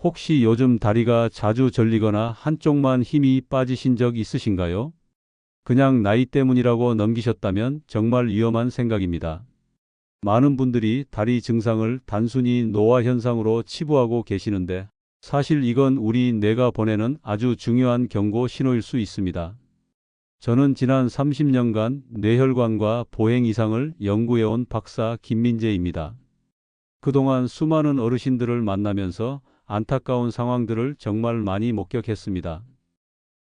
혹시 요즘 다리가 자주 저리거나 한쪽만 힘이 빠지신 적 있으신가요? 그냥 나이 때문이라고 넘기셨다면 정말 위험한 생각입니다. 많은 분들이 다리 증상을 단순히 노화 현상으로 치부하고 계시는데 사실 이건 우리 뇌가 보내는 아주 중요한 경고 신호일 수 있습니다. 저는 지난 30년간 뇌혈관과 보행 이상을 연구해온 박사 김민재입니다. 그동안 수많은 어르신들을 만나면서 안타까운 상황들을 정말 많이 목격했습니다.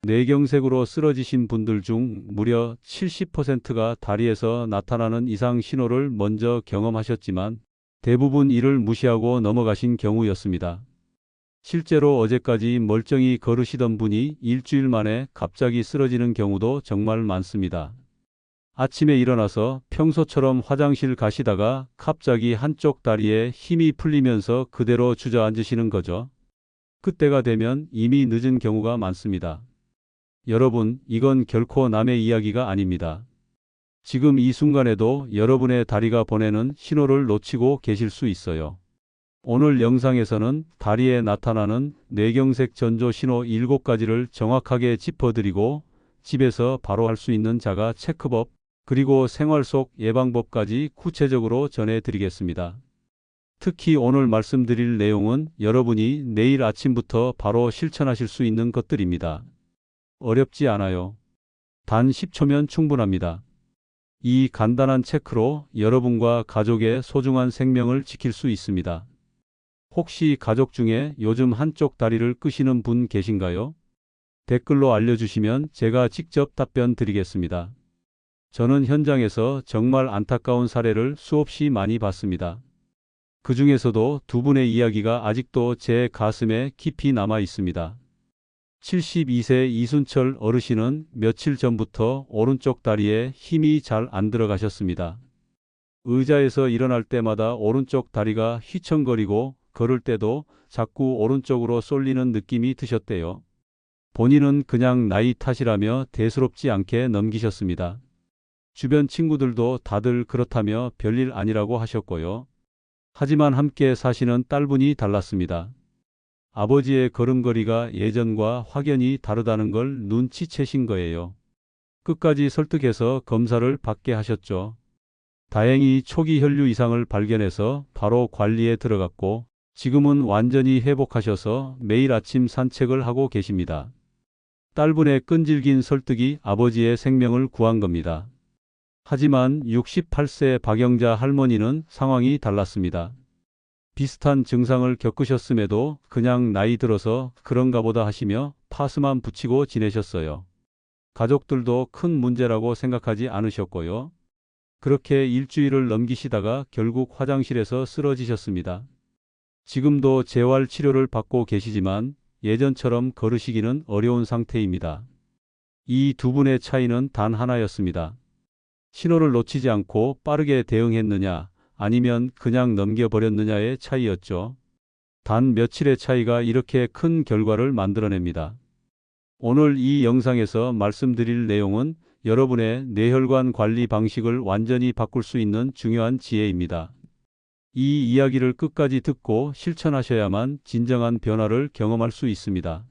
뇌경색으로 쓰러지신 분들 중 무려 70%가 다리에서 나타나는 이상 신호를 먼저 경험하셨지만 대부분 이를 무시하고 넘어가신 경우였습니다. 실제로 어제까지 멀쩡히 걸으시던 분이 일주일 만에 갑자기 쓰러지는 경우도 정말 많습니다. 아침에 일어나서 평소처럼 화장실 가시다가 갑자기 한쪽 다리에 힘이 풀리면서 그대로 주저앉으시는 거죠. 그때가 되면 이미 늦은 경우가 많습니다. 여러분, 이건 결코 남의 이야기가 아닙니다. 지금 이 순간에도 여러분의 다리가 보내는 신호를 놓치고 계실 수 있어요. 오늘 영상에서는 다리에 나타나는 뇌경색 전조 신호 7가지를 정확하게 짚어드리고 집에서 바로 할 수 있는 자가 체크법, 그리고 생활 속 예방법까지 구체적으로 전해드리겠습니다. 특히 오늘 말씀드릴 내용은 여러분이 내일 아침부터 바로 실천하실 수 있는 것들입니다. 어렵지 않아요. 단 10초면 충분합니다. 이 간단한 체크로 여러분과 가족의 소중한 생명을 지킬 수 있습니다. 혹시 가족 중에 요즘 한쪽 다리를 끄시는 분 계신가요? 댓글로 알려주시면 제가 직접 답변 드리겠습니다. 저는 현장에서 정말 안타까운 사례를 수없이 많이 봤습니다. 그 중에서도 두 분의 이야기가 아직도 제 가슴에 깊이 남아 있습니다. 72세 이순철 어르신은 며칠 전부터 오른쪽 다리에 힘이 잘 안 들어가셨습니다. 의자에서 일어날 때마다 오른쪽 다리가 휘청거리고 걸을 때도 자꾸 오른쪽으로 쏠리는 느낌이 드셨대요. 본인은 그냥 나이 탓이라며 대수롭지 않게 넘기셨습니다. 주변 친구들도 다들 그렇다며 별일 아니라고 하셨고요. 하지만 함께 사시는 딸분이 달랐습니다. 아버지의 걸음걸이가 예전과 확연히 다르다는 걸 눈치채신 거예요. 끝까지 설득해서 검사를 받게 하셨죠. 다행히 초기 혈류 이상을 발견해서 바로 관리에 들어갔고 지금은 완전히 회복하셔서 매일 아침 산책을 하고 계십니다. 딸분의 끈질긴 설득이 아버지의 생명을 구한 겁니다. 하지만 68세 박영자 할머니는 상황이 달랐습니다. 비슷한 증상을 겪으셨음에도 그냥 나이 들어서 그런가 보다 하시며 파스만 붙이고 지내셨어요. 가족들도 큰 문제라고 생각하지 않으셨고요. 그렇게 일주일을 넘기시다가 결국 화장실에서 쓰러지셨습니다. 지금도 재활 치료를 받고 계시지만 예전처럼 걸으시기는 어려운 상태입니다. 이 두 분의 차이는 단 하나였습니다. 신호를 놓치지 않고 빠르게 대응했느냐, 아니면 그냥 넘겨버렸느냐의 차이였죠. 단 며칠의 차이가 이렇게 큰 결과를 만들어냅니다. 오늘 이 영상에서 말씀드릴 내용은 여러분의 뇌혈관 관리 방식을 완전히 바꿀 수 있는 중요한 지혜입니다. 이 이야기를 끝까지 듣고 실천하셔야만 진정한 변화를 경험할 수 있습니다.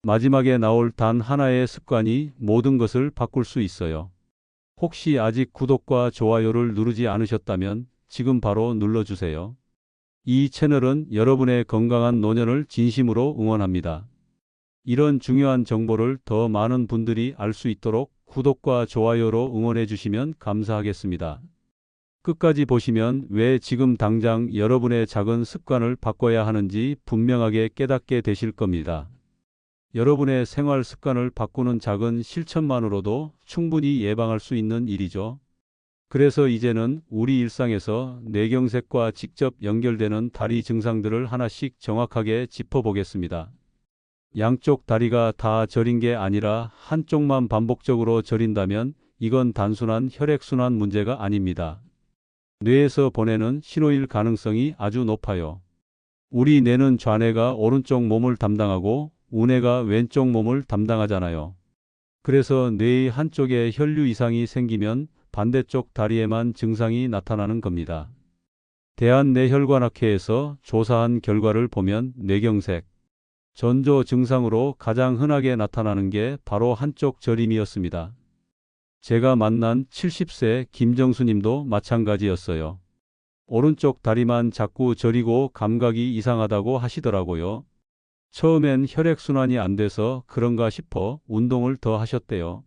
마지막에 나올 단 하나의 습관이 모든 것을 바꿀 수 있어요. 혹시 아직 구독과 좋아요를 누르지 않으셨다면 지금 바로 눌러주세요. 이 채널은 여러분의 건강한 노년을 진심으로 응원합니다. 이런 중요한 정보를 더 많은 분들이 알 수 있도록 구독과 좋아요로 응원해 주시면 감사하겠습니다. 끝까지 보시면 왜 지금 당장 여러분의 작은 습관을 바꿔야 하는지 분명하게 깨닫게 되실 겁니다. 여러분의 생활 습관을 바꾸는 작은 실천만으로도 충분히 예방할 수 있는 일이죠. 그래서 이제는 우리 일상에서 뇌경색과 직접 연결되는 다리 증상들을 하나씩 정확하게 짚어보겠습니다. 양쪽 다리가 다 저린 게 아니라 한쪽만 반복적으로 저린다면 이건 단순한 혈액순환 문제가 아닙니다. 뇌에서 보내는 신호일 가능성이 아주 높아요. 우리 뇌는 좌뇌가 오른쪽 몸을 담당하고 우뇌가 왼쪽 몸을 담당하잖아요. 그래서 뇌의 한쪽에 혈류 이상이 생기면 반대쪽 다리에만 증상이 나타나는 겁니다. 대한내혈관학회에서 조사한 결과를 보면 뇌경색, 전조 증상으로 가장 흔하게 나타나는 게 바로 한쪽 저림이었습니다. 제가 만난 70세 김정수 님도 마찬가지였어요. 오른쪽 다리만 자꾸 저리고 감각이 이상하다고 하시더라고요. 처음엔 혈액순환이 안 돼서 그런가 싶어 운동을 더 하셨대요.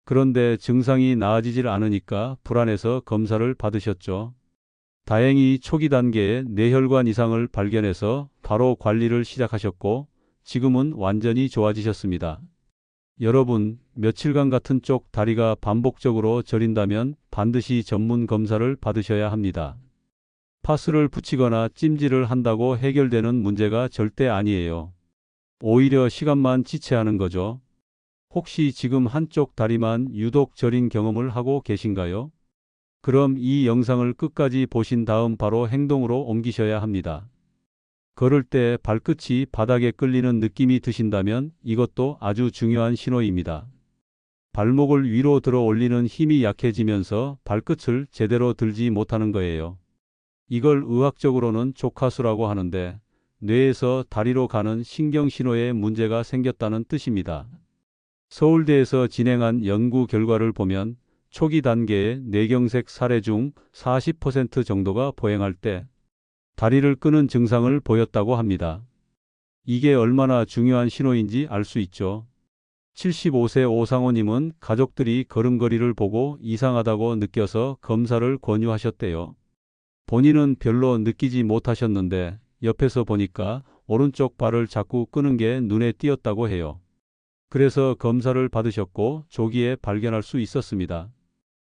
그런데 증상이 나아지질 않으니까 불안해서 검사를 받으셨죠. 다행히 초기 단계에 뇌혈관 이상을 발견해서 바로 관리를 시작하셨고 지금은 완전히 좋아지셨습니다. 여러분, 며칠간 같은 쪽 다리가 반복적으로 저린다면 반드시 전문 검사를 받으셔야 합니다. 파스를 붙이거나 찜질을 한다고 해결되는 문제가 절대 아니에요. 오히려 시간만 지체하는 거죠. 혹시 지금 한쪽 다리만 유독 저린 경험을 하고 계신가요? 그럼 이 영상을 끝까지 보신 다음 바로 행동으로 옮기셔야 합니다. 걸을 때 발끝이 바닥에 끌리는 느낌이 드신다면 이것도 아주 중요한 신호입니다. 발목을 위로 들어 올리는 힘이 약해지면서 발끝을 제대로 들지 못하는 거예요. 이걸 의학적으로는 족하수라고 하는데 뇌에서 다리로 가는 신경신호에 문제가 생겼다는 뜻입니다. 서울대에서 진행한 연구 결과를 보면 초기 단계의 뇌경색 사례 중 40% 정도가 보행할 때 다리를 끄는 증상을 보였다고 합니다. 이게 얼마나 중요한 신호인지 알 수 있죠. 75세 오상호님은 가족들이 걸음걸이를 보고 이상하다고 느껴서 검사를 권유하셨대요. 본인은 별로 느끼지 못하셨는데 옆에서 보니까 오른쪽 발을 자꾸 끄는 게 눈에 띄었다고 해요. 그래서 검사를 받으셨고 조기에 발견할 수 있었습니다.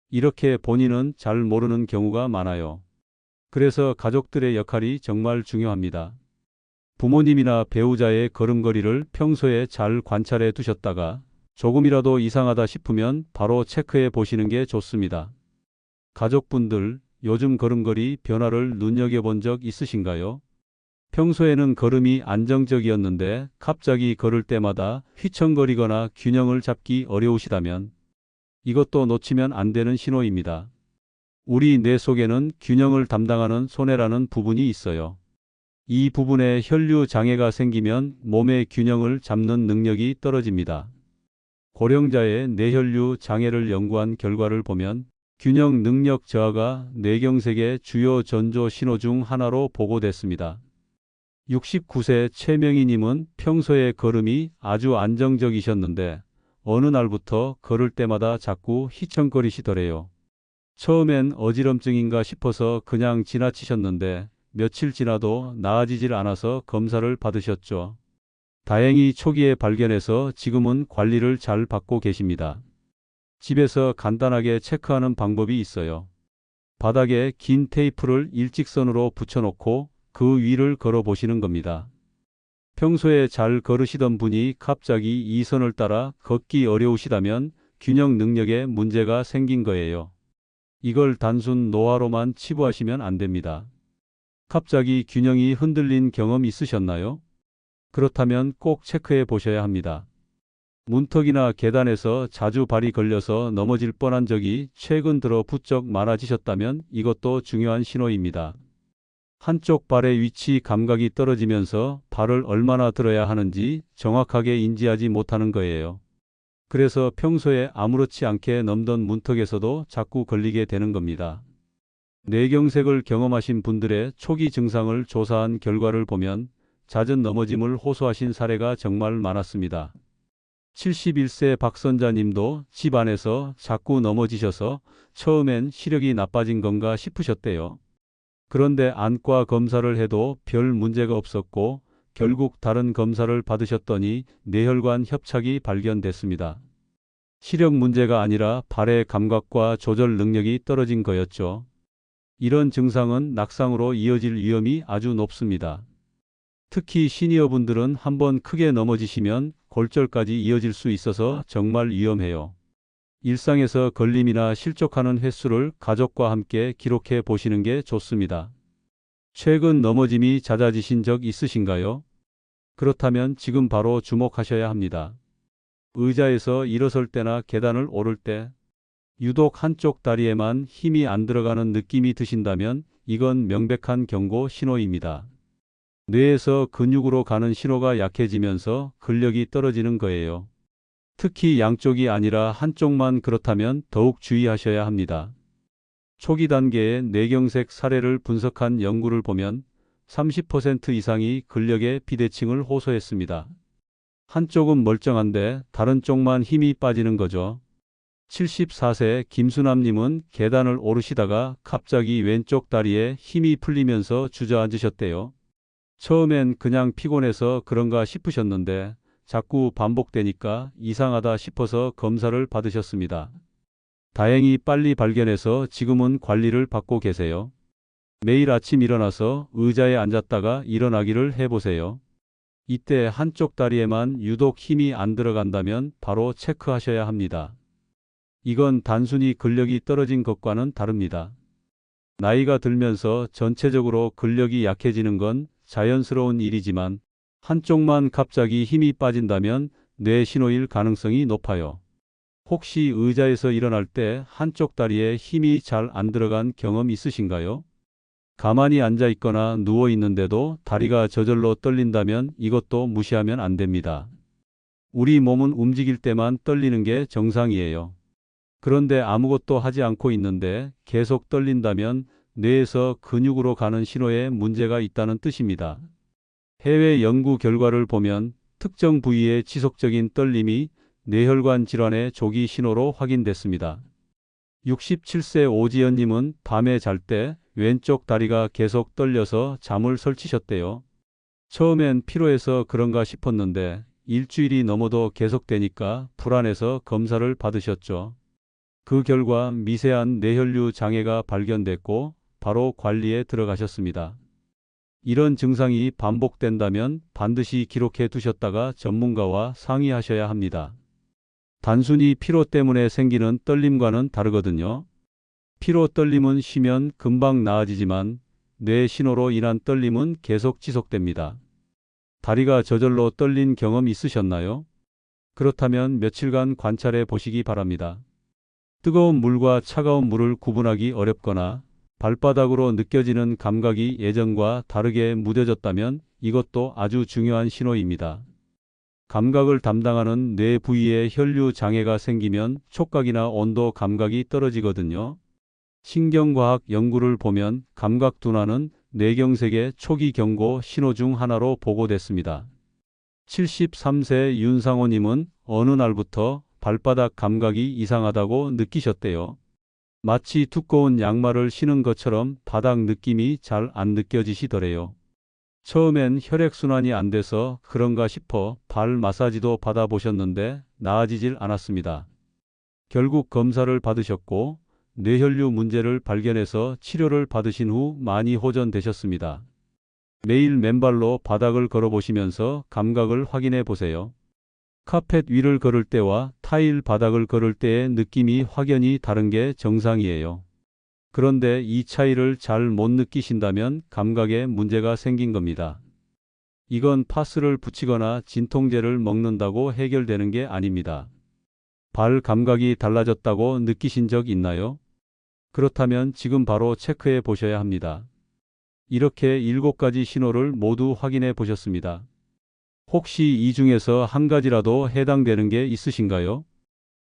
이렇게 본인은 잘 모르는 경우가 많아요. 그래서 가족들의 역할이 정말 중요합니다. 부모님이나 배우자의 걸음걸이를 평소에 잘 관찰해 두셨다가 조금이라도 이상하다 싶으면 바로 체크해 보시는 게 좋습니다. 가족분들, 요즘 걸음걸이 변화를 눈여겨본 적 있으신가요? 평소에는 걸음이 안정적이었는데 갑자기 걸을 때마다 휘청거리거나 균형을 잡기 어려우시다면 이것도 놓치면 안 되는 신호입니다. 우리 뇌 속에는 균형을 담당하는 소뇌라는 부분이 있어요. 이 부분에 혈류 장애가 생기면 몸의 균형을 잡는 능력이 떨어집니다. 고령자의 뇌혈류 장애를 연구한 결과를 보면 균형 능력 저하가 뇌경색의 주요 전조 신호 중 하나로 보고됐습니다. 69세 최명희님은 평소에 걸음이 아주 안정적이셨는데 어느 날부터 걸을 때마다 자꾸 휘청거리시더래요. 처음엔 어지럼증인가 싶어서 그냥 지나치셨는데 며칠 지나도 나아지질 않아서 검사를 받으셨죠. 다행히 초기에 발견해서 지금은 관리를 잘 받고 계십니다. 집에서 간단하게 체크하는 방법이 있어요. 바닥에 긴 테이프를 일직선으로 붙여놓고 그 위를 걸어 보시는 겁니다. 평소에 잘 걸으시던 분이 갑자기 이 선을 따라 걷기 어려우시다면 균형 능력에 문제가 생긴 거예요. 이걸 단순 노화로만 치부하시면 안 됩니다. 갑자기 균형이 흔들린 경험 있으셨나요? 그렇다면 꼭 체크해 보셔야 합니다. 문턱이나 계단에서 자주 발이 걸려서 넘어질 뻔한 적이 최근 들어 부쩍 많아지셨다면 이것도 중요한 신호입니다. 한쪽 발의 위치 감각이 떨어지면서 발을 얼마나 들어야 하는지 정확하게 인지하지 못하는 거예요. 그래서 평소에 아무렇지 않게 넘던 문턱에서도 자꾸 걸리게 되는 겁니다. 뇌경색을 경험하신 분들의 초기 증상을 조사한 결과를 보면 잦은 넘어짐을 호소하신 사례가 정말 많았습니다. 71세 박선자 님도 집 안에서 자꾸 넘어지셔서 처음엔 시력이 나빠진 건가 싶으셨대요. 그런데 안과 검사를 해도 별 문제가 없었고 결국 다른 검사를 받으셨더니 뇌혈관 협착이 발견됐습니다. 시력 문제가 아니라 발의 감각과 조절 능력이 떨어진 거였죠. 이런 증상은 낙상으로 이어질 위험이 아주 높습니다. 특히 시니어분들은 한번 크게 넘어지시면 골절까지 이어질 수 있어서 정말 위험해요. 일상에서 걸림이나 실족하는 횟수를 가족과 함께 기록해 보시는 게 좋습니다. 최근 넘어짐이 잦아지신 적 있으신가요? 그렇다면 지금 바로 주목하셔야 합니다. 의자에서 일어설 때나 계단을 오를 때 유독 한쪽 다리에만 힘이 안 들어가는 느낌이 드신다면 이건 명백한 경고 신호입니다. 뇌에서 근육으로 가는 신호가 약해지면서 근력이 떨어지는 거예요. 특히 양쪽이 아니라 한쪽만 그렇다면 더욱 주의하셔야 합니다. 초기 단계의 뇌경색 사례를 분석한 연구를 보면 30% 이상이 근력의 비대칭을 호소했습니다. 한쪽은 멀쩡한데 다른 쪽만 힘이 빠지는 거죠. 74세 김수남님은 계단을 오르시다가 갑자기 왼쪽 다리에 힘이 풀리면서 주저앉으셨대요. 처음엔 그냥 피곤해서 그런가 싶으셨는데 자꾸 반복되니까 이상하다 싶어서 검사를 받으셨습니다. 다행히 빨리 발견해서 지금은 관리를 받고 계세요. 매일 아침 일어나서 의자에 앉았다가 일어나기를 해보세요. 이때 한쪽 다리에만 유독 힘이 안 들어간다면 바로 체크하셔야 합니다. 이건 단순히 근력이 떨어진 것과는 다릅니다. 나이가 들면서 전체적으로 근력이 약해지는 건 자연스러운 일이지만 한쪽만 갑자기 힘이 빠진다면 뇌 신호일 가능성이 높아요. 혹시 의자에서 일어날 때 한쪽 다리에 힘이 잘 안 들어간 경험 있으신가요? 가만히 앉아 있거나 누워 있는데도 다리가 저절로 떨린다면 이것도 무시하면 안 됩니다. 우리 몸은 움직일 때만 떨리는 게 정상이에요. 그런데 아무것도 하지 않고 있는데 계속 떨린다면 뇌에서 근육으로 가는 신호에 문제가 있다는 뜻입니다. 해외 연구 결과를 보면 특정 부위의 지속적인 떨림이 뇌혈관 질환의 조기 신호로 확인됐습니다. 67세 오지연님은 밤에 잘 때 왼쪽 다리가 계속 떨려서 잠을 설치셨대요. 처음엔 피로해서 그런가 싶었는데 일주일이 넘어도 계속되니까 불안해서 검사를 받으셨죠. 그 결과 미세한 뇌혈류 장애가 발견됐고 바로 관리에 들어가셨습니다. 이런 증상이 반복된다면 반드시 기록해 두셨다가 전문가와 상의하셔야 합니다. 단순히 피로 때문에 생기는 떨림과는 다르거든요. 피로 떨림은 쉬면 금방 나아지지만 뇌 신호로 인한 떨림은 계속 지속됩니다. 다리가 저절로 떨린 경험 있으셨나요? 그렇다면 며칠간 관찰해 보시기 바랍니다. 뜨거운 물과 차가운 물을 구분하기 어렵거나 발바닥으로 느껴지는 감각이 예전과 다르게 무뎌졌다면 이것도 아주 중요한 신호입니다. 감각을 담당하는 뇌 부위에 혈류 장애가 생기면 촉각이나 온도 감각이 떨어지거든요. 신경과학 연구를 보면 감각 둔화는 뇌경색의 초기 경고 신호 중 하나로 보고됐습니다. 73세 윤상호님은 어느 날부터 발바닥 감각이 이상하다고 느끼셨대요. 마치 두꺼운 양말을 신은 것처럼 바닥 느낌이 잘 안 느껴지시더래요. 처음엔 혈액순환이 안 돼서 그런가 싶어 발 마사지도 받아보셨는데 나아지질 않았습니다. 결국 검사를 받으셨고 뇌혈류 문제를 발견해서 치료를 받으신 후 많이 호전되셨습니다. 매일 맨발로 바닥을 걸어보시면서 감각을 확인해 보세요. 카펫 위를 걸을 때와 타일 바닥을 걸을 때의 느낌이 확연히 다른 게 정상이에요. 그런데 이 차이를 잘 못 느끼신다면 감각에 문제가 생긴 겁니다. 이건 파스를 붙이거나 진통제를 먹는다고 해결되는 게 아닙니다. 발 감각이 달라졌다고 느끼신 적 있나요? 그렇다면 지금 바로 체크해 보셔야 합니다. 이렇게 7가지 신호를 모두 확인해 보셨습니다. 혹시 이 중에서 한 가지라도 해당되는 게 있으신가요?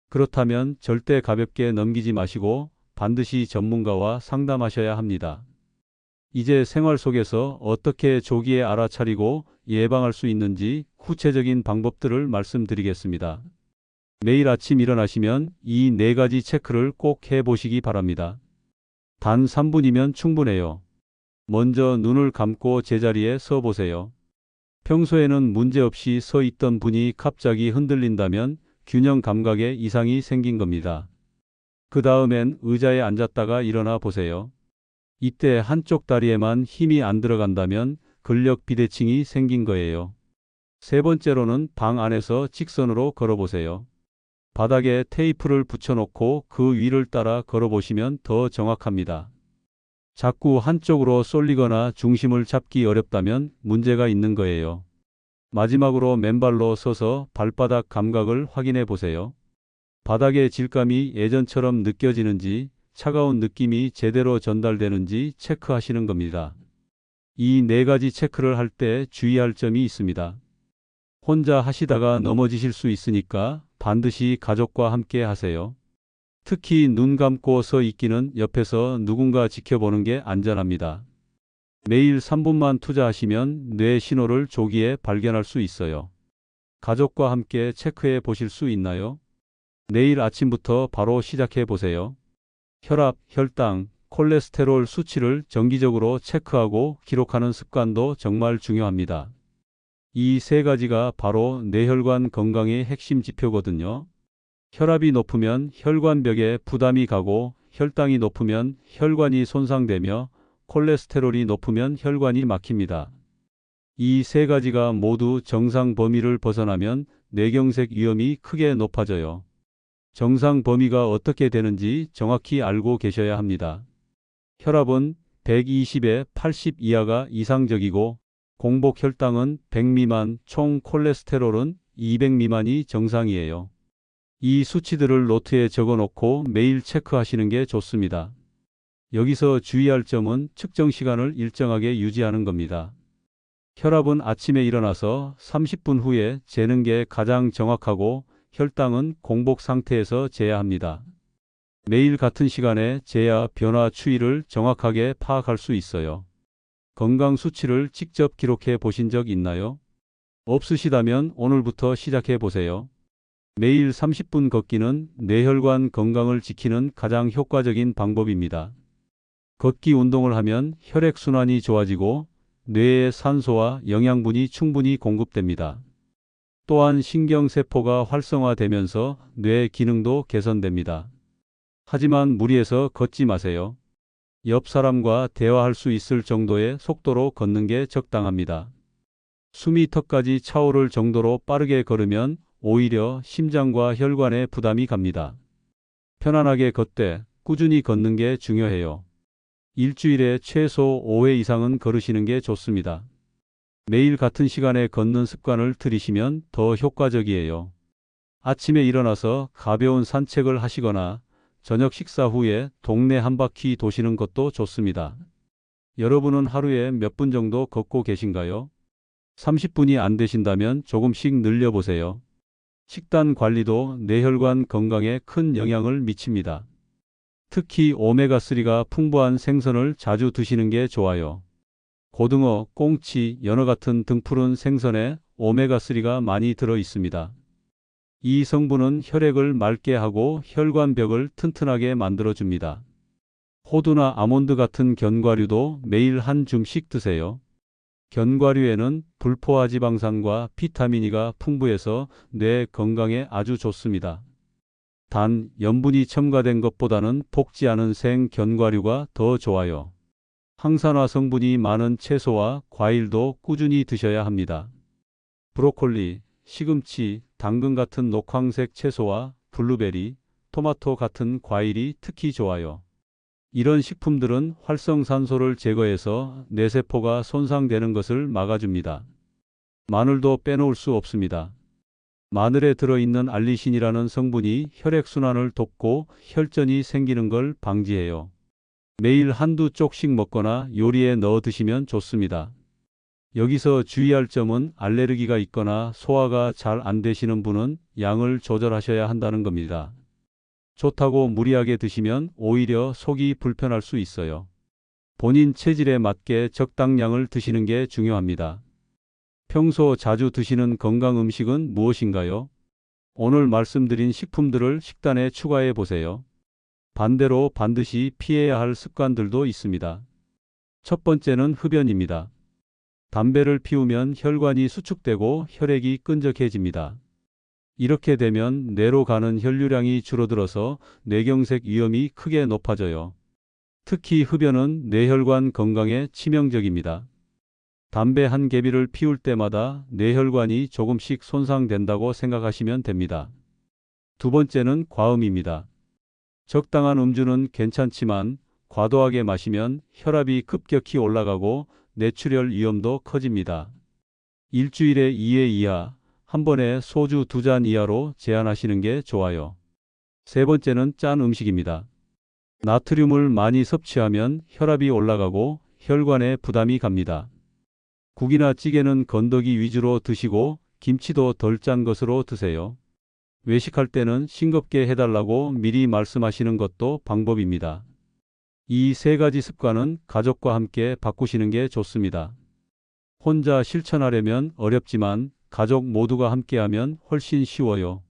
그렇다면 절대 가볍게 넘기지 마시고 반드시 전문가와 상담하셔야 합니다. 이제 생활 속에서 어떻게 조기에 알아차리고 예방할 수 있는지 구체적인 방법들을 말씀드리겠습니다. 매일 아침 일어나시면 이 4가지 체크를 꼭 해보시기 바랍니다. 단 3분이면 충분해요. 먼저 눈을 감고 제자리에 서 보세요. 평소에는 문제없이 서 있던 분이 갑자기 흔들린다면 균형 감각에 이상이 생긴 겁니다. 그 다음엔 의자에 앉았다가 일어나 보세요. 이때 한쪽 다리에만 힘이 안 들어간다면 근력 비대칭이 생긴 거예요. 세 번째로는 방 안에서 직선으로 걸어보세요. 바닥에 테이프를 붙여놓고 그 위를 따라 걸어보시면 더 정확합니다. 자꾸 한쪽으로 쏠리거나 중심을 잡기 어렵다면 문제가 있는 거예요. 마지막으로 맨발로 서서 발바닥 감각을 확인해 보세요. 바닥의 질감이 예전처럼 느껴지는지 차가운 느낌이 제대로 전달되는지 체크하시는 겁니다. 이 네 가지 체크를 할 때 주의할 점이 있습니다. 혼자 하시다가 넘어지실 수 있으니까 반드시 가족과 함께 하세요. 특히 눈 감고 서 있기는 옆에서 누군가 지켜보는 게 안전합니다. 매일 3분만 투자하시면 뇌 신호를 조기에 발견할 수 있어요. 가족과 함께 체크해 보실 수 있나요? 내일 아침부터 바로 시작해 보세요. 혈압, 혈당, 콜레스테롤 수치를 정기적으로 체크하고 기록하는 습관도 정말 중요합니다. 이 세 가지가 바로 뇌혈관 건강의 핵심 지표거든요. 혈압이 높으면 혈관벽에 부담이 가고 혈당이 높으면 혈관이 손상되며 콜레스테롤이 높으면 혈관이 막힙니다. 이 세 가지가 모두 정상 범위를 벗어나면 뇌경색 위험이 크게 높아져요. 정상 범위가 어떻게 되는지 정확히 알고 계셔야 합니다. 혈압은 120에 80 이하가 이상적이고 공복 혈당은 100 미만, 총 콜레스테롤은 200 미만이 정상이에요. 이 수치들을 노트에 적어 놓고 매일 체크하시는 게 좋습니다. 여기서 주의할 점은 측정 시간을 일정하게 유지하는 겁니다. 혈압은 아침에 일어나서 30분 후에 재는 게 가장 정확하고 혈당은 공복 상태에서 재야 합니다. 매일 같은 시간에 재야 변화 추이를 정확하게 파악할 수 있어요. 건강 수치를 직접 기록해 보신 적 있나요? 없으시다면 오늘부터 시작해 보세요. 매일 30분 걷기는 뇌혈관 건강을 지키는 가장 효과적인 방법입니다. 걷기 운동을 하면 혈액순환이 좋아지고 뇌에 산소와 영양분이 충분히 공급됩니다. 또한 신경세포가 활성화되면서 뇌 기능도 개선됩니다. 하지만 무리해서 걷지 마세요. 옆 사람과 대화할 수 있을 정도의 속도로 걷는 게 적당합니다. 숨이 턱까지 차오를 정도로 빠르게 걸으면 오히려 심장과 혈관에 부담이 갑니다. 편안하게 걷되 꾸준히 걷는 게 중요해요. 일주일에 최소 5회 이상은 걸으시는 게 좋습니다. 매일 같은 시간에 걷는 습관을 들이시면 더 효과적이에요. 아침에 일어나서 가벼운 산책을 하시거나 저녁 식사 후에 동네 한 바퀴 도시는 것도 좋습니다. 여러분은 하루에 몇 분 정도 걷고 계신가요? 30분이 안 되신다면 조금씩 늘려보세요. 식단 관리도 뇌혈관 건강에 큰 영향을 미칩니다. 특히 오메가3가 풍부한 생선을 자주 드시는 게 좋아요. 고등어, 꽁치, 연어 같은 등푸른 생선에 오메가3가 많이 들어 있습니다. 이 성분은 혈액을 맑게 하고 혈관벽을 튼튼하게 만들어줍니다. 호두나 아몬드 같은 견과류도 매일 한 줌씩 드세요. 견과류에는 불포화 지방산과 비타민 E가 풍부해서 뇌 건강에 아주 좋습니다. 단, 염분이 첨가된 것보다는 볶지 않은 생 견과류가 더 좋아요. 항산화 성분이 많은 채소와 과일도 꾸준히 드셔야 합니다. 브로콜리, 시금치, 당근 같은 녹황색 채소와 블루베리, 토마토 같은 과일이 특히 좋아요. 이런 식품들은 활성산소를 제거해서 뇌세포가 손상되는 것을 막아줍니다. 마늘도 빼놓을 수 없습니다. 마늘에 들어있는 알리신이라는 성분이 혈액순환을 돕고 혈전이 생기는 걸 방지해요. 매일 한두 쪽씩 먹거나 요리에 넣어 드시면 좋습니다. 여기서 주의할 점은 알레르기가 있거나 소화가 잘 안 되시는 분은 양을 조절하셔야 한다는 겁니다. 좋다고 무리하게 드시면 오히려 속이 불편할 수 있어요. 본인 체질에 맞게 적당량을 드시는 게 중요합니다. 평소 자주 드시는 건강 음식은 무엇인가요? 오늘 말씀드린 식품들을 식단에 추가해 보세요. 반대로 반드시 피해야 할 습관들도 있습니다. 첫 번째는 흡연입니다. 담배를 피우면 혈관이 수축되고 혈액이 끈적해집니다. 이렇게 되면 뇌로 가는 혈류량이 줄어들어서 뇌경색 위험이 크게 높아져요. 특히 흡연은 뇌혈관 건강에 치명적입니다. 담배 한 개비를 피울 때마다 뇌혈관이 조금씩 손상된다고 생각하시면 됩니다. 두 번째는 과음입니다. 적당한 음주는 괜찮지만 과도하게 마시면 혈압이 급격히 올라가고 뇌출혈 위험도 커집니다. 일주일에 2회 이하, 한 번에 소주 2잔 이하로 제한하시는 게 좋아요. 세 번째는 짠 음식입니다. 나트륨을 많이 섭취하면 혈압이 올라가고 혈관에 부담이 갑니다. 국이나 찌개는 건더기 위주로 드시고 김치도 덜 짠 것으로 드세요. 외식할 때는 싱겁게 해달라고 미리 말씀하시는 것도 방법입니다. 이 세 가지 습관은 가족과 함께 바꾸시는 게 좋습니다. 혼자 실천하려면 어렵지만 가족 모두가 함께하면 훨씬 쉬워요.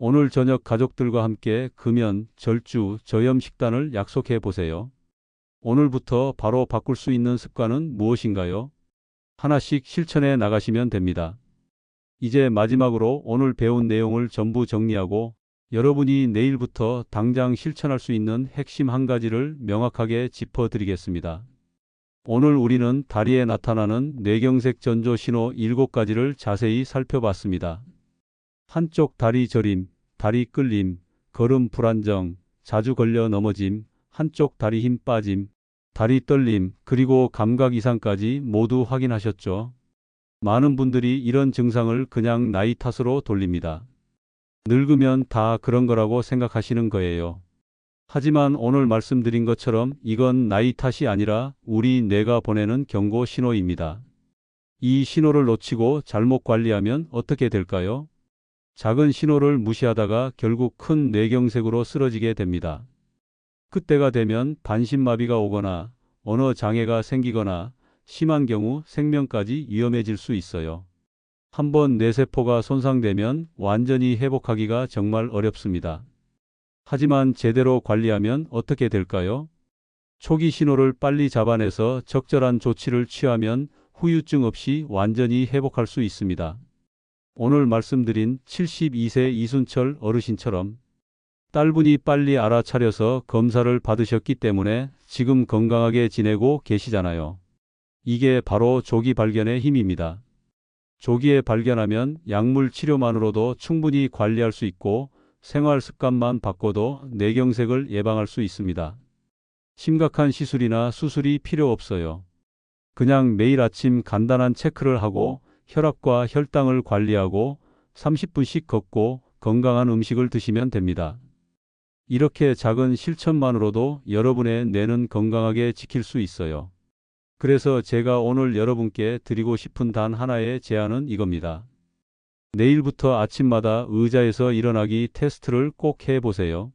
오늘 저녁 가족들과 함께 금연, 절주, 저염 식단을 약속해 보세요. 오늘부터 바로 바꿀 수 있는 습관은 무엇인가요? 하나씩 실천해 나가시면 됩니다. 이제 마지막으로 오늘 배운 내용을 전부 정리하고 여러분이 내일부터 당장 실천할 수 있는 핵심 한 가지를 명확하게 짚어드리겠습니다. 오늘 우리는 다리에 나타나는 뇌경색 전조 신호 7가지를 자세히 살펴봤습니다. 한쪽 다리 저림, 다리 끌림, 걸음 불안정, 자주 걸려 넘어짐, 한쪽 다리 힘 빠짐, 다리 떨림, 그리고 감각 이상까지 모두 확인하셨죠? 많은 분들이 이런 증상을 그냥 나이 탓으로 돌립니다. 늙으면 다 그런 거라고 생각하시는 거예요. 하지만 오늘 말씀드린 것처럼 이건 나이 탓이 아니라 우리 뇌가 보내는 경고 신호입니다. 이 신호를 놓치고 잘못 관리하면 어떻게 될까요? 작은 신호를 무시하다가 결국 큰 뇌경색으로 쓰러지게 됩니다. 그때가 되면 반신마비가 오거나 언어 장애가 생기거나 심한 경우 생명까지 위험해질 수 있어요. 한번 뇌세포가 손상되면 완전히 회복하기가 정말 어렵습니다. 하지만 제대로 관리하면 어떻게 될까요? 초기 신호를 빨리 잡아내서 적절한 조치를 취하면 후유증 없이 완전히 회복할 수 있습니다. 오늘 말씀드린 72세 이순철 어르신처럼 딸분이 빨리 알아차려서 검사를 받으셨기 때문에 지금 건강하게 지내고 계시잖아요. 이게 바로 조기 발견의 힘입니다. 조기에 발견하면 약물 치료만으로도 충분히 관리할 수 있고 생활 습관만 바꿔도 뇌경색을 예방할 수 있습니다. 심각한 시술이나 수술이 필요 없어요. 그냥 매일 아침 간단한 체크를 하고 혈압과 혈당을 관리하고 30분씩 걷고 건강한 음식을 드시면 됩니다. 이렇게 작은 실천만으로도 여러분의 뇌는 건강하게 지킬 수 있어요. 그래서 제가 오늘 여러분께 드리고 싶은 단 하나의 제안은 이겁니다. 내일부터 아침마다 의자에서 일어나기 테스트를 꼭 해보세요.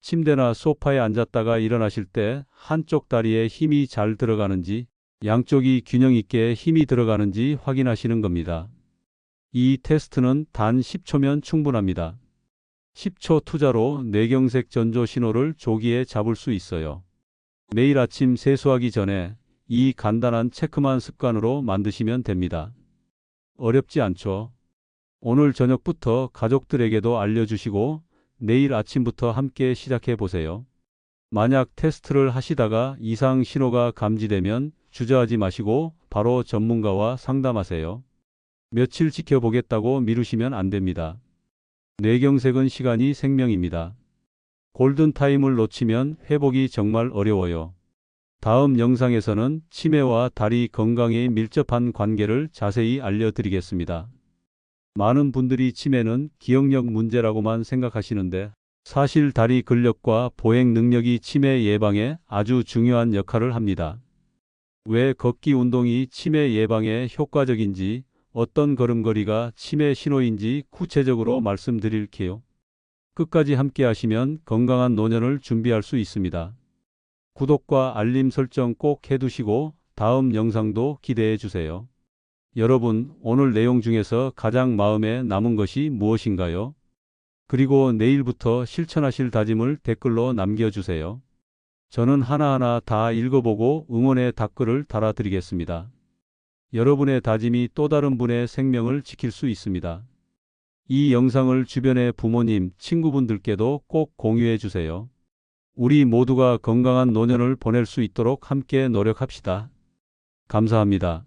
침대나 소파에 앉았다가 일어나실 때 한쪽 다리에 힘이 잘 들어가는지 양쪽이 균형 있게 힘이 들어가는지 확인하시는 겁니다. 이 테스트는 단 10초면 충분합니다. 10초 투자로 뇌경색 전조 신호를 조기에 잡을 수 있어요. 매일 아침 세수하기 전에 이 간단한 체크만 습관으로 만드시면 됩니다. 어렵지 않죠? 오늘 저녁부터 가족들에게도 알려주시고 내일 아침부터 함께 시작해 보세요. 만약 테스트를 하시다가 이상 신호가 감지되면 주저하지 마시고 바로 전문가와 상담하세요. 며칠 지켜보겠다고 미루시면 안 됩니다. 뇌경색은 시간이 생명입니다. 골든타임을 놓치면 회복이 정말 어려워요. 다음 영상에서는 치매와 다리 건강에 밀접한 관계를 자세히 알려드리겠습니다. 많은 분들이 치매는 기억력 문제라고만 생각하시는데 사실 다리 근력과 보행 능력이 치매 예방에 아주 중요한 역할을 합니다. 왜 걷기 운동이 치매 예방에 효과적인지 어떤 걸음걸이가 치매 신호인지 구체적으로 말씀드릴게요. 끝까지 함께 하시면 건강한 노년을 준비할 수 있습니다. 구독과 알림 설정 꼭 해두시고 다음 영상도 기대해 주세요. 여러분, 오늘 내용 중에서 가장 마음에 남은 것이 무엇인가요? 그리고 내일부터 실천하실 다짐을 댓글로 남겨주세요. 저는 하나하나 다 읽어보고 응원의 댓글을 달아드리겠습니다. 여러분의 다짐이 또 다른 분의 생명을 지킬 수 있습니다. 이 영상을 주변의 부모님, 친구분들께도 꼭 공유해 주세요. 우리 모두가 건강한 노년을 보낼 수 있도록 함께 노력합시다. 감사합니다.